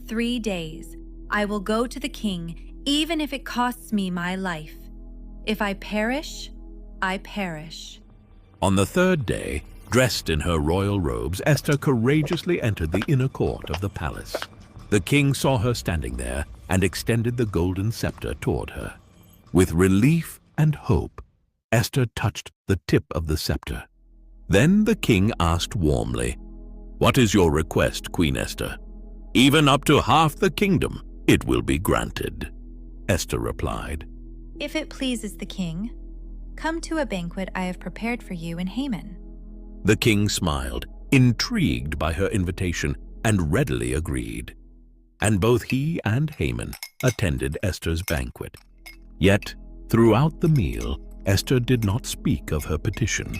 3 days, I will go to the king, even if it costs me my life. If I perish, I perish." On the third day, dressed in her royal robes, Esther courageously entered the inner court of the palace. The king saw her standing there and extended the golden scepter toward her. With relief and hope, Esther touched the tip of the scepter. Then the king asked warmly, "What is your request, Queen Esther? Even up to half the kingdom, it will be granted." Esther replied, "If it pleases the king, come to a banquet I have prepared for you and Haman." The king smiled, intrigued by her invitation, and readily agreed. And both he and Haman attended Esther's banquet. Yet, throughout the meal, Esther did not speak of her petition.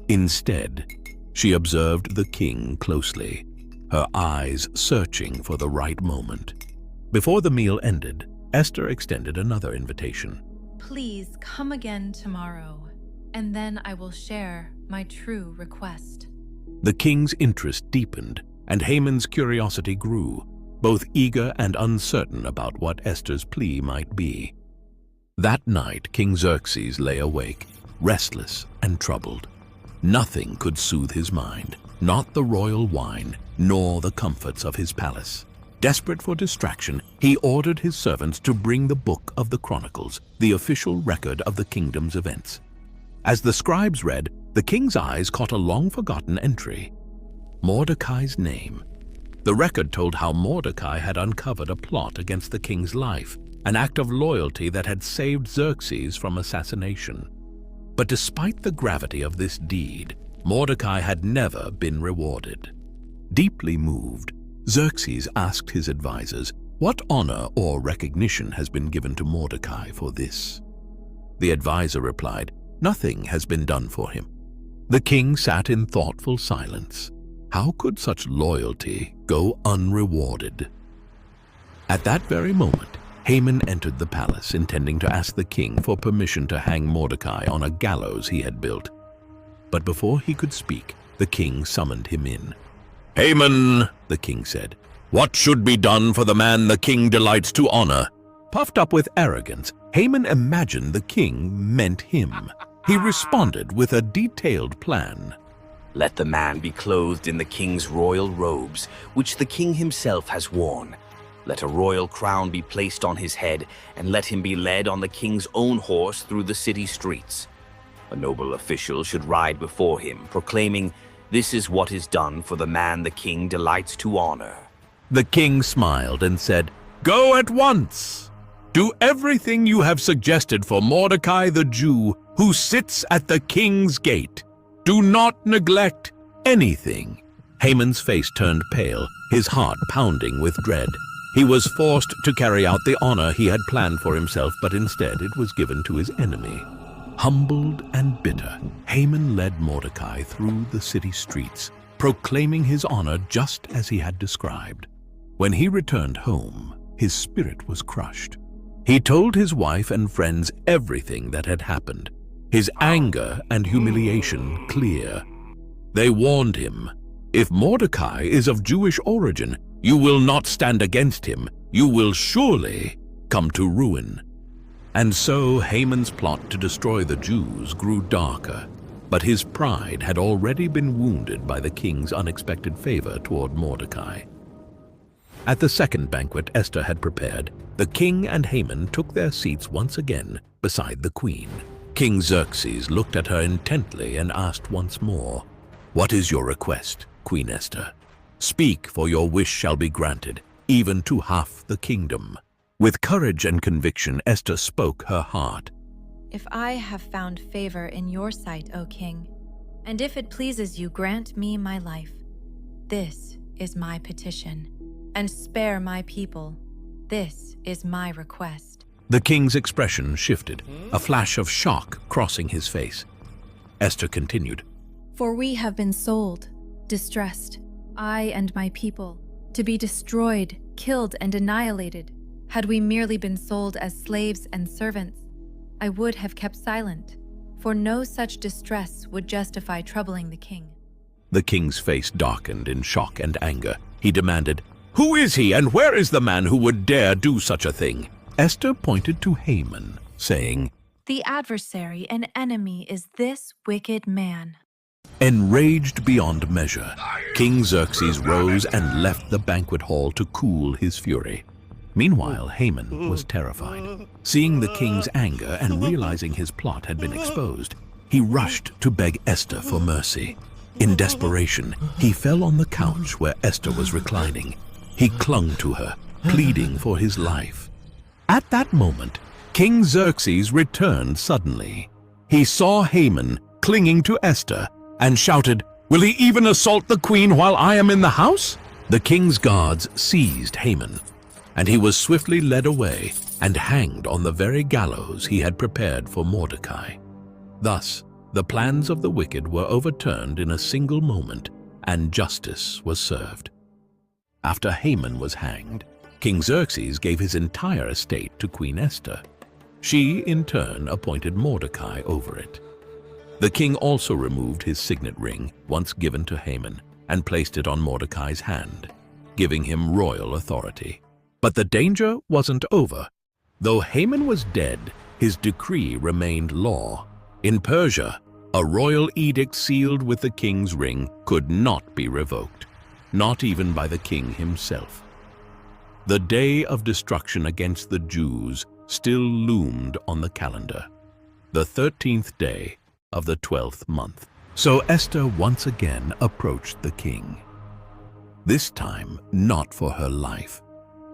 Instead, she observed the king closely, her eyes searching for the right moment. Before the meal ended, Esther extended another invitation. "Please come again tomorrow, and then I will share my true request." The king's interest deepened, and Haman's curiosity grew, both eager and uncertain about what Esther's plea might be. That night, King Xerxes lay awake, restless and troubled. Nothing could soothe his mind, not the royal wine, nor the comforts of his palace. Desperate for distraction, he ordered his servants to bring the book of the Chronicles, the official record of the kingdom's events. As the scribes read, the king's eyes caught a long-forgotten entry: Mordecai's name. The record told how Mordecai had uncovered a plot against the king's life, an act of loyalty that had saved Xerxes from assassination. But despite the gravity of this deed, Mordecai had never been rewarded. Deeply moved, Xerxes asked his advisors, "What honor or recognition has been given to Mordecai for this?" The advisor replied, "Nothing has been done for him." The king sat in thoughtful silence. How could such loyalty go unrewarded? At that very moment, Haman entered the palace, intending to ask the king for permission to hang Mordecai on a gallows he had built. But before he could speak, the king summoned him in. "Haman," the king said, "what should be done for the man the king delights to honor?" Puffed up with arrogance, Haman imagined the king meant him. He responded with a detailed plan. "Let the man be clothed in the king's royal robes, which the king himself has worn. Let a royal crown be placed on his head, and let him be led on the king's own horse through the city streets. A noble official should ride before him, proclaiming, 'This is what is done for the man the king delights to honor.'" The king smiled and said, "Go at once. Do everything you have suggested for Mordecai the Jew, who sits at the king's gate. Do not neglect anything." Haman's face turned pale, his heart pounding with dread. He was forced to carry out the honor he had planned for himself, but instead it was given to his enemy. Humbled and bitter, Haman led Mordecai through the city streets, proclaiming his honor just as he had described. When he returned home, his spirit was crushed. He told his wife and friends everything that had happened, his anger and humiliation clear. They warned him, "If Mordecai is of Jewish origin, you will not stand against him. You will surely come to ruin." And so Haman's plot to destroy the Jews grew darker, but his pride had already been wounded by the king's unexpected favor toward Mordecai. At the second banquet Esther had prepared, the king and Haman took their seats once again beside the queen. King Xerxes looked at her intently and asked once more, "What is your request, Queen Esther? Speak, for your wish shall be granted, even to half the kingdom." With courage and conviction, Esther spoke her heart. "If I have found favor in your sight, O king, and if it pleases you, grant me my life. This is my petition, and spare my people. This is my request." The king's expression shifted, a flash of shock crossing his face. Esther continued, "For we have been sold, distressed, I and my people, to be destroyed, killed, and annihilated. Had we merely been sold as slaves and servants, I would have kept silent, for no such distress would justify troubling the king." The king's face darkened in shock and anger. He demanded, Who is he, and where is the man who would dare do such a thing? Esther pointed to Haman, saying, The adversary and enemy is this wicked man. Enraged beyond measure, King Xerxes rose and left the banquet hall to cool his fury. Meanwhile, Haman was terrified. Seeing the king's anger and realizing his plot had been exposed, he rushed to beg Esther for mercy. In desperation, he fell on the couch where Esther was reclining. He clung to her, pleading for his life. At that moment, King Xerxes returned suddenly. He saw Haman clinging to Esther and shouted, "Will he even assault the queen while I am in the house?" The king's guards seized Haman, and he was swiftly led away and hanged on the very gallows he had prepared for Mordecai. Thus, the plans of the wicked were overturned in a single moment, and justice was served. After Haman was hanged, King Xerxes gave his entire estate to Queen Esther. She, in turn, appointed Mordecai over it. The king also removed his signet ring, once given to Haman, and placed it on Mordecai's hand, giving him royal authority. But the danger wasn't over. Though Haman was dead, his decree remained law. In Persia, a royal edict sealed with the king's ring could not be revoked, not even by the king himself. The day of destruction against the Jews still loomed on the calendar, the 13th day of the 12th month. So Esther once again approached the king. This time not for her life,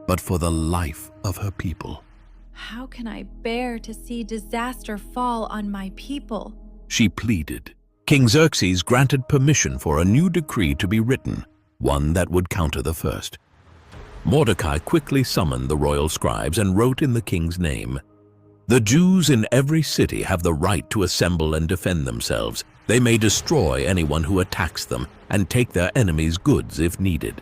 but for the life of her people. How can I bear to see disaster fall on my people? She pleaded. King Xerxes granted permission for a new decree to be written, one that would counter the first. Mordecai quickly summoned the royal scribes and wrote in the king's name, "The Jews in every city have the right to assemble and defend themselves. They may destroy anyone who attacks them and take their enemies' goods if needed."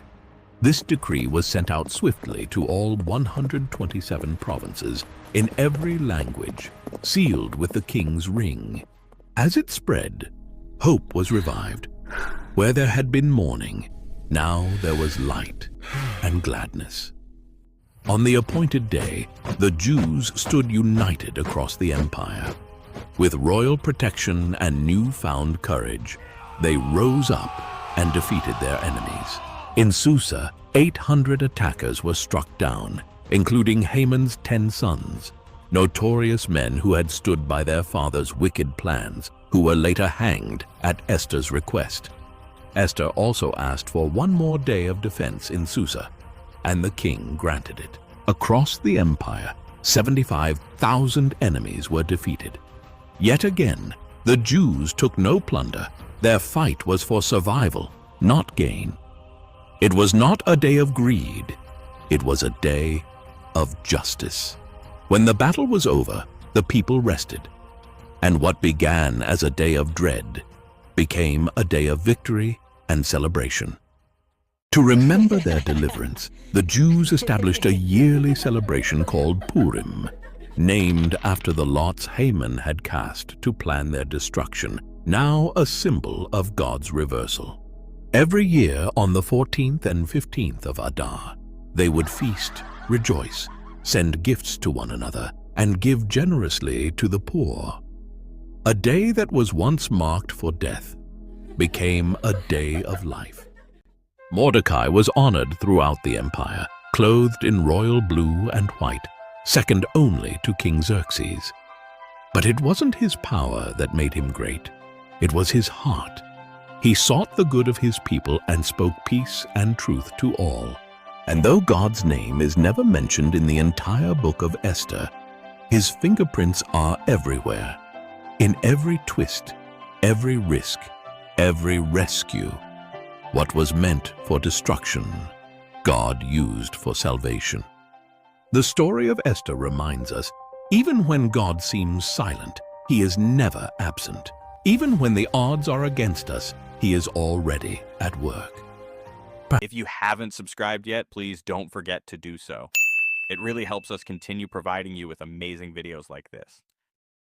This decree was sent out swiftly to all 127 provinces in every language, sealed with the king's ring. As it spread, hope was revived. Where there had been mourning, now there was light and gladness. On the appointed day, the Jews stood united across the empire. With royal protection and newfound courage, they rose up and defeated their enemies. In Susa, 800 attackers were struck down, including Haman's 10 sons, notorious men who had stood by their father's wicked plans, who were later hanged at Esther's request. Esther also asked for one more day of defense in Susa, and the king granted it. Across the empire, 75,000 enemies were defeated. Yet again, the Jews took no plunder. Their fight was for survival, not gain. It was not a day of greed. It was a day of justice. When the battle was over, the people rested, and what began as a day of dread became a day of victory and celebration. To remember their deliverance, the Jews established a yearly celebration called Purim, named after the lots Haman had cast to plan their destruction, now a symbol of God's reversal. Every year on the 14th and 15th of Adar, they would feast, rejoice, send gifts to one another, and give generously to the poor. A day that was once marked for death became a day of life. Mordecai was honored throughout the empire, clothed in royal blue and white, second only to King Xerxes. But it wasn't his power that made him great. It was his heart. He sought the good of his people and spoke peace and truth to all. And though God's name is never mentioned in the entire book of Esther, his fingerprints are everywhere. In every twist, every risk, every rescue. What was meant for destruction, God used for salvation. The story of Esther reminds us, even when God seems silent, he is never absent. Even when the odds are against us, he is already at work. If you haven't subscribed yet, please don't forget to do so. It really helps us continue providing you with amazing videos like this.